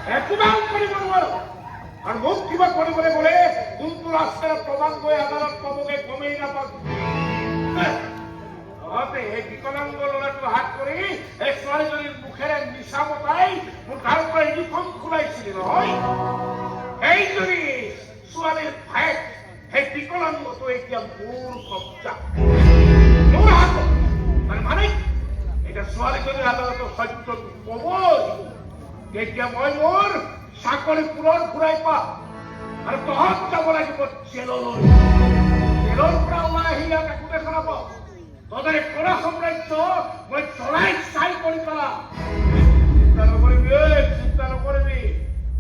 কিমান কৰিব নোৱাৰো আৰু মোক কিবা কৰিবলৈ গ'লে কোনটো ৰাস্তাৰে প্ৰমাণ গৈ আদালত পাবগে গমেই নাপাবি তহঁতে এই বিকলাংগ ল'ৰাটো হাত কৰি এই ছোৱালীজনীৰ মুখেৰে নিচা মতাই মোৰ তাৰ পৰা ইউনিফৰ্ম খোলাইছিলি নহয় এইজনী ছোৱালীৰ ভায়েক সেই বিকলাংগটো এতিয়া মোৰ কব্জা মোৰ হাতত তাৰ মানে এতিয়া ছোৱালীজনীৰ আদালতত সত্যটো কবই তেতিয়া মই মোৰ চাকৰি পুনৰ ঘূৰাই পাম আৰু তহঁত যাব লাগিব জেললৈ জেলৰ পৰা ওলাই আহি ইয়াত একো দেখা নাপাওঁ তহঁতে কলা সাম্ৰাজ্য মই জ্বলাই চাই কৰি পেলাম চিন্তা নকৰিবি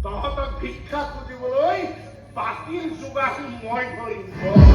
তহঁতক ভিক্ষা খুজিবলৈ পাতিৰ যোগাসী মই ধৰিম